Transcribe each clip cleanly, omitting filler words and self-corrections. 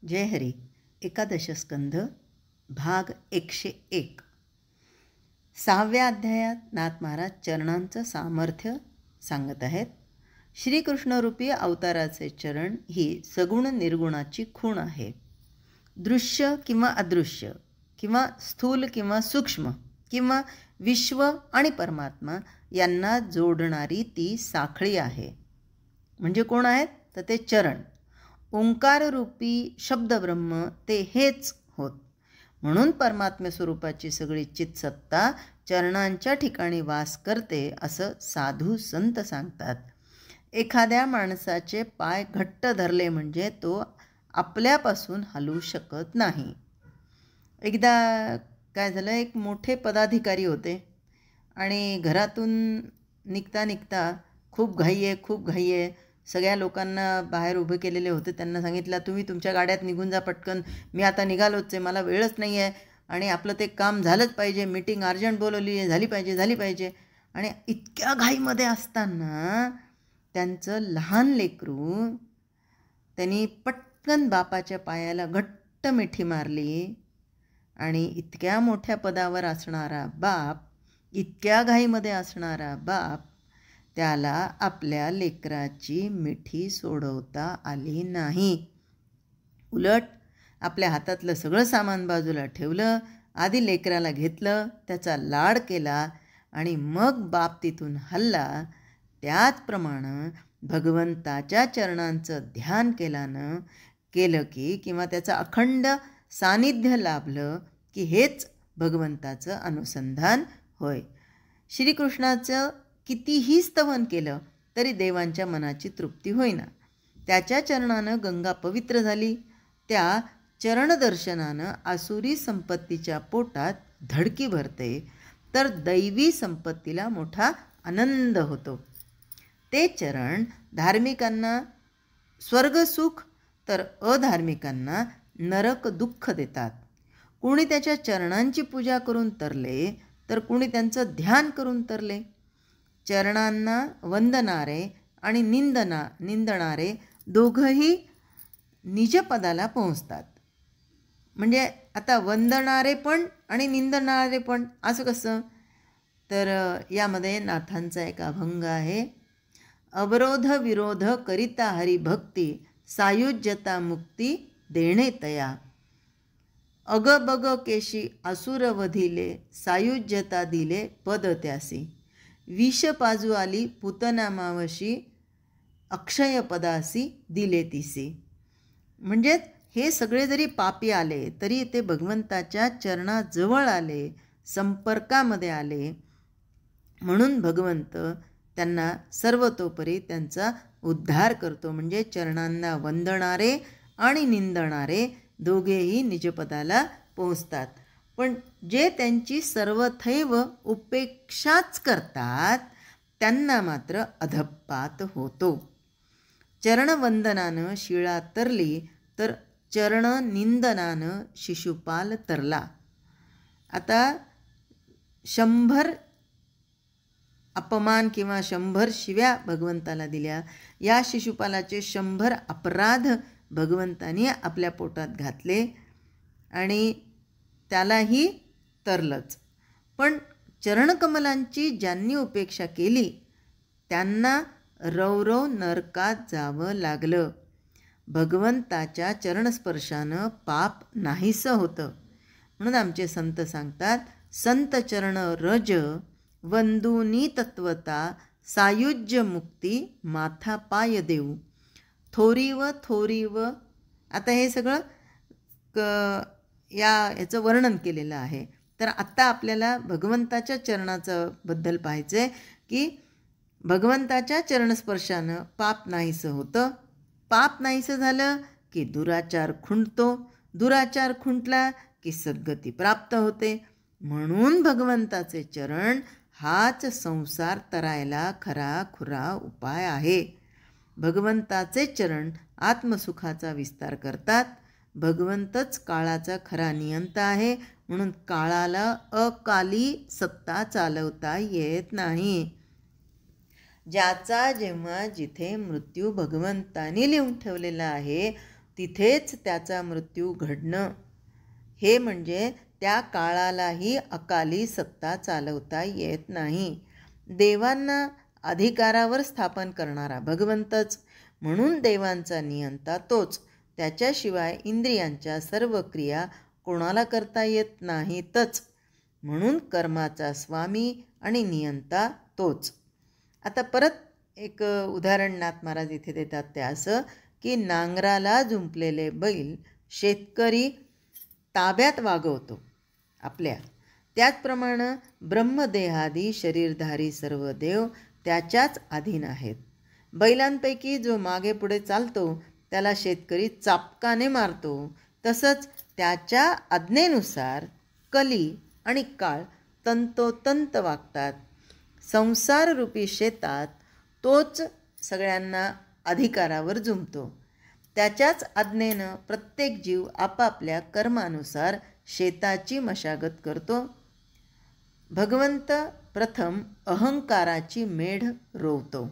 जय हरी. एकादश स्कंध भाग 101. 6व्या अध्यायात नाथ महाराज चरणांचं सामर्थ्य सांगत आहेत. श्रीकृष्णरूपी अवताराचे चरण ही सगुण निर्गुणाची खूण आहे. दृश्य किंवा अदृश्य किंवा स्थूल किंवा सूक्ष्म किंवा विश्व आणि परमात्मा यांना जोडणारी ती साखळी आहे. म्हणजे कोण आहेत तर ते चरण. ओंकाररूपी शब्दब्रह्म ते हेच होत. म्हणून परमात्म्य स्वरूपाची सगळी चित्सत्ता चरणांच्या ठिकाणी वास करते असं साधू संत सांगतात. एखाद्या माणसाचे पाय घट्ट धरले म्हणजे तो आपल्यापासून हलू शकत नाही. एकदा काय झालं, एक मोठे पदाधिकारी होते आणि घरातून निघता निघता खूप घाई आहे. सगळ्या लोकांना बाहेर उभे केलेले होते. त्यांना सांगितलं, तुम्ही तुमच्या गाड्यात निघून जा पटकन, मी आता निघालोच आहे, मला वेळच नाही आहे आणि आपलं ते काम झालंच पाहिजे, मीटिंग अर्जंट बोलवली आहे, झाली पाहिजे. आणि इतक्या घाईमध्ये असताना त्यांचं लहान लेकरू त्यांनी पटकन बापाच्या पायाला घट्ट मिठी मारली आणि इतक्या मोठ्या पदावर असणारा बाप, इतक्या घाईमध्ये असणारा बाप, त्याला आपल्या लेकराची मिठी सोडवता आली नाही. उलट आपल्या हातातलं सगळं सामान बाजूला ठेवलं, आधी लेकराला घेतलं, त्याचा लाड केला आणि मग बाप तिथून हल्ला. त्याचप्रमाणे भगवंताच्या चरणांचं ध्यान केलं की किंवा त्याचं अखंड सानिध्य लाभलं की हेच भगवंताचं अनुसंधान होय. श्रीकृष्णाचं कितीही स्तवन केलं तरी देवांच्या मनाची तृप्ती होईना. त्याच्या चरणानं गंगा पवित्र झाली. त्या चरणदर्शनानं आसुरी संपत्तीच्या पोटात धडकी भरते तर दैवी संपत्तीला मोठा आनंद होतो. ते चरण धार्मिकांना स्वर्गसुख तर अधार्मिकांना नरक दुःख देतात. कुणी त्याच्या चरणांची पूजा करून तरले तर कुणी त्यांचं ध्यान करून तरले. चरणांना वंदणारे आणि निंदणारे दोघंही निजपदाला पोहोचतात. म्हणजे आता वंदणारे पण आणि निंदणारे पण असं कसं, तर यामध्ये नाथांचा एक अभंग आहे. अवरोध विरोध करिता हरिभक्ती, सायुज्यता मुक्ती देणे तया. अग बग केशी असुर वधिले, सायुज्यता दिले पद त्यासी. विष पाजू आली पुतना मावशी, अक्षय पदासी दिले तिसी. म्हणजेच हे सगळे जरी पापी आले तरी ते भगवंताच्या चरणाजवळ आले, संपर्कामध्ये आले, म्हणून भगवंत त्यांना सर्वतोपरी त्यांचा उद्धार करतो. म्हणजे चरणांना वंदणारे आणि निंदणारे दोघेही निजपदाला पोहोचतात. पण जे त्यांची सर्वथैव उपेक्षाच करतात त्यांना मात्र अधप्पात होतो. चरणवंदनानं शिळा तरली तर चरणनिंदनानं शिशुपाल तरला. आता 100 अपमान किंवा 100 शिव्या भगवंताला दिल्या, या शिशुपालाचे 100 अपराध भगवंतानी आपल्या पोटात घातले आणि त्यालाही तरलंच. पण चरणकमलांची ज्यांनी उपेक्षा केली त्यांना रौरव नरकात जावं लागलं. भगवंताच्या चरणस्पर्शानं पाप नाहीसं होतं. म्हणून आमचे संत सांगतात, संत चरण रज वंदुनी तत्वता, सायुज्य मुक्ती माथा पाय देऊ. थोरीव. आता हे सगळं याचं वर्णन केलेलं आहे. तर आत्ता आपल्याला भगवंताच्या चरणाचं बद्दल पाहायचं आहे की भगवंताच्या चरणस्पर्शानं पाप नाहीसं होतं. पाप नाहीसं झालं की दुराचार खुंटतो. दुराचार खुंटला की सद्गती प्राप्त होते. म्हणून भगवंताचे चरण हाच संसार तरायला खरा खुरा उपाय आहे. भगवंताचे चरण आत्मसुखाचा विस्तार करतात. भगवंतच काळाचा खरा नियंता आहे, म्हणून काळाला अकाली सत्ता चालवता येत नाही. ज्याचा जेव्हा जिथे मृत्यू भगवंताने लिहून ठेवलेला आहे तिथेच त्याचा मृत्यू घडणं. हे म्हणजे त्या काळालाही अकाली सत्ता चालवता येत नाही. देवांना अधिकारावर स्थापन करणारा भगवंतच, म्हणून देवांचा नियंता तोच. त्याच्याशिवाय इंद्रियांच्या सर्व क्रिया कोणाला करता येत नाहीतच, म्हणून कर्माचा स्वामी आणि नियंता तोच. आता परत एक उदाहरण नाथ महाराज इथे देतात, ते असं की नांगराला जुंपलेले बैल शेतकरी ताब्यात वागवतो आपल्या, त्याचप्रमाणे ब्रह्मदेहादी शरीरधारी सर्व देव त्याच्याच अधीन आहेत. बैलांपैकी जो मागे पुढे चालतो त्याला शेतकरी चापकाने मारतो. तसंच त्याच्या आज्ञेनुसार कली आणि काळ तंतोतंत वागतात. संसाररूपी शेतात तोच सगळ्यांना अधिकारावर जुंपतो. त्याच्याच आज्ञेनं प्रत्येक जीव आपापल्या कर्मानुसार शेताची मशागत करतो. भगवंत प्रथम अहंकाराची मेढ रोवतो.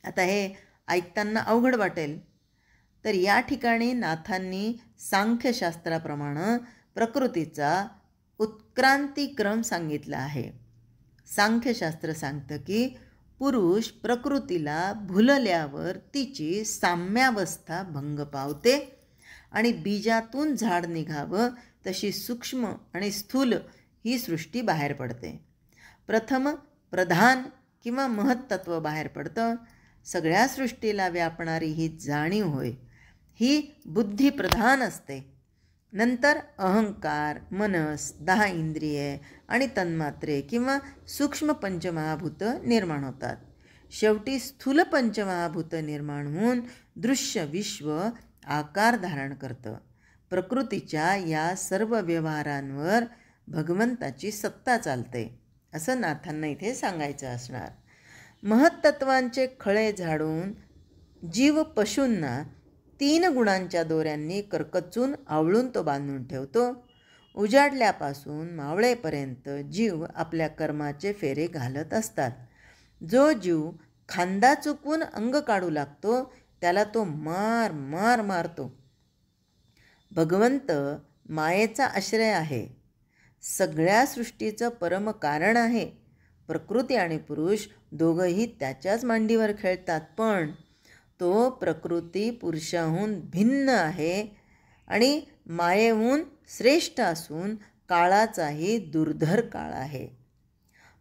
आता हे ऐकताना अवघड वाटेल, तर या ठिकाणी नाथांनी सांख्यशास्त्राप्रमाणे प्रकृतीचा उत्क्रांतिक्रम सांगितला आहे. सांख्यशास्त्र सांगतं की पुरुष प्रकृतीला भुलल्यावर तिची साम्यावस्था भंग पावते आणि बीजातून झाड निघावं तशी सूक्ष्म आणि स्थूल ही सृष्टी बाहेर पडते. प्रथम प्रधान किंवा महत्त्व बाहेर पडतं. सगळ्या सृष्टीला व्यापणारी ही जाणीव होय, ही बुद्धिप्रधान असते. नंतर अहंकार, मनस, 10 इंद्रिये आणि तन्मात्रे किंवा सूक्ष्म पंचमहाभूत निर्माण होतात. शेवटी स्थूल पंचमहाभूत निर्माण होऊन दृश्य विश्व आकार धारण करतं. प्रकृतीच्या या सर्व व्यवहारांवर भगवंताची सत्ता चालते, असं नाथांना इथे सांगायचं असणार. महत्त्वांचे खळे झाडून जीव पशूंना 3 गुणांच्या दोऱ्यांनी करकचून आवळून तो बांधून ठेवतो. उजाडल्यापासून मावळेपर्यंत जीव आपल्या कर्माचे फेरे घालत असतात. जो जीव खांदा चुकवून अंग काढू लागतो त्याला तो मार मार मारतो. भगवंत मायेचा आश्रय आहे, सगळ्या सृष्टीचं परम कारण आहे. प्रकृती आणि पुरुष दोघंही त्याच्याच मांडीवर खेळतात, पण तो प्रकृती पुरुषाहून भिन्न आहे आणि मायेहून श्रेष्ठ असून काळाचाही दुर्धर काळ आहे.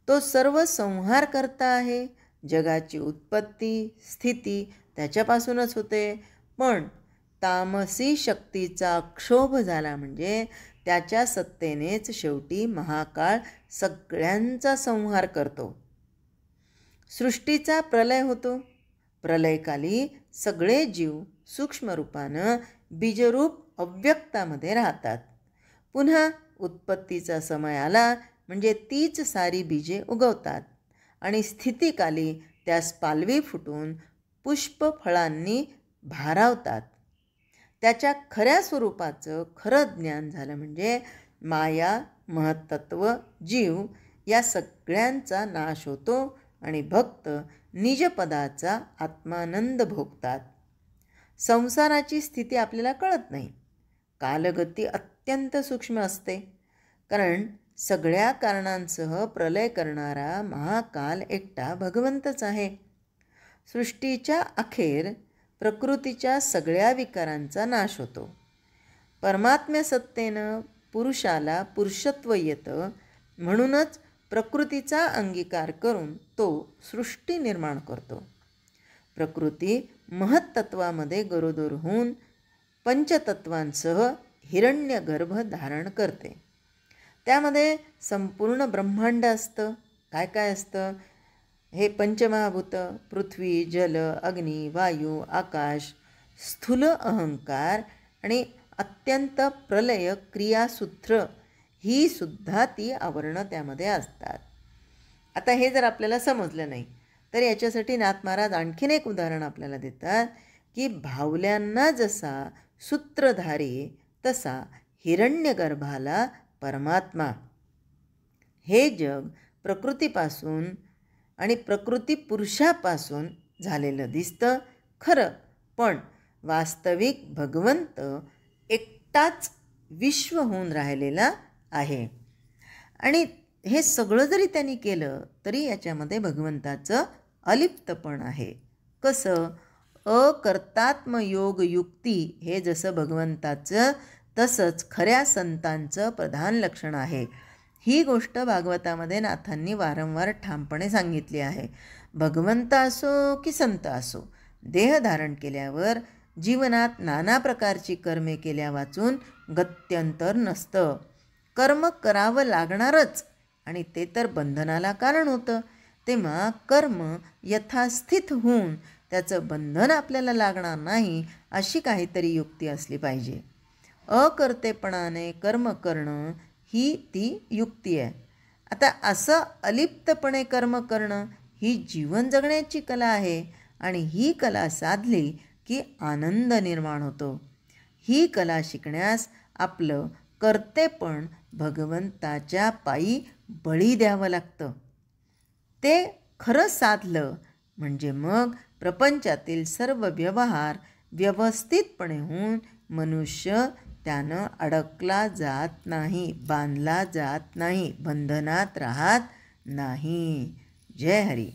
तो सर्व संहार करता आहे. जगाची उत्पत्ती स्थिती त्याच्यापासूनच होते, पण तामसी शक्तीचा क्षोभ झाला म्हणजे त्याच्या सत्तेनेच शेवटी महाकाळ सगळ्यांचा संहार करतो. सृष्टीचा प्रलय होतो. प्रलयकाली सगळे जीव सूक्ष्म रूपानं बीजरूप अव्यक्तामध्ये राहतात. पुन्हा उत्पत्तीचा समय आला म्हणजे तीच सारी बीजे उगवतात आणि स्थितीकाली त्यास पालवी फुटून पुष्प फळांनी भारावतात. त्याच्या खऱ्या स्वरूपाचं खरं ज्ञान झालं म्हणजे माया, महत्त्व, जीव या सगळ्यांचा नाश होतो आणि भक्त निजपदाचा आत्मानंद भोगतात. संसाराची स्थिती आपल्याला कळत नाही. कालगती अत्यंत सूक्ष्म असते, कारण सगळ्या कारणांसह प्रलय करणारा महाकाल एकटा भगवंतच आहे. सृष्टीच्या अखेर प्रकृतीच्या सगळ्या विकारांचा नाश होतो. परमात्म्य सत्तेनं पुरुषाला पुरुषत्व येतं, म्हणूनच प्रकृतीचा अंगीकार करून तो सृष्टी निर्माण करतो. प्रकृती महत्त्वामध्ये गरोदर होऊन पंचतत्वांसह हिरण्यगर्भ धारण करते. त्यामध्ये संपूर्ण ब्रह्मांड असतं. काय काय असतं? हे पंचमहाभूत पृथ्वी, जल, अग्नी, वायू, आकाश, स्थूल अहंकार आणि अत्यंत प्रलय क्रियासूत्र ही सुद्धा ती आवरणं त्यामध्ये असतात. आता हे जर आपल्याला समजलं नाही तर याच्यासाठी नाथ महाराज आणखीन एक उदाहरण आपल्याला देतात की भावल्यांना जसा सूत्रधारी तसा हिरण्यगर्भाला परमात्मा. हे जग प्रकृतीपासून आणि प्रकृती पुरुषापासून झालेलं दिसतं खरं, पण वास्तविक भगवंत एकटाच विश्व होऊन राहिलेला आहे. आणि हे सगळं जरी त्यांनी केलं तरी याच्यामध्ये भगवंताचं अलिप्तपण आहे. कसं? अकर्तात्मयोग युक्ती हे जसं भगवंताचं तसंच खऱ्या संतांचं प्रधान लक्षण आहे. ही गोष्ट भागवतामध्ये नाथांनी वारंवार ठामपणे सांगितली आहे. भगवंत असो की संत असो, देह धारण केल्यावर जीवनात नाना प्रकारची कर्मे केल्या वाचून गत्यंतर नसतं. कर्म करावं लागणारच आणि ते तर बंधनाला कारण होतं. तेव्हा कर्म यथास्थित होऊन त्याचं बंधन आपल्याला लागणार नाही अशी काहीतरी युक्ती असली पाहिजे. अकर्तेपणाने कर्म करणं ही ती युक्ती आहे. आता असं अलिप्तपणे कर्म करणं ही जीवन जगण्याची कला आहे आणि ही कला साधली की आनंद निर्माण होतो. ही कला शिकण्यास आपलं कर्तेपण भगवंताच्या पायी बळी द्यावं लागतं. ते खरं साधलं म्हणजे मग प्रपंचातील सर्व व्यवहार व्यवस्थितपणे होऊन मनुष्य त्यानं अडकला जात नाही, बांधला जात नाही, बंधनात राहत नाही. जय हरी.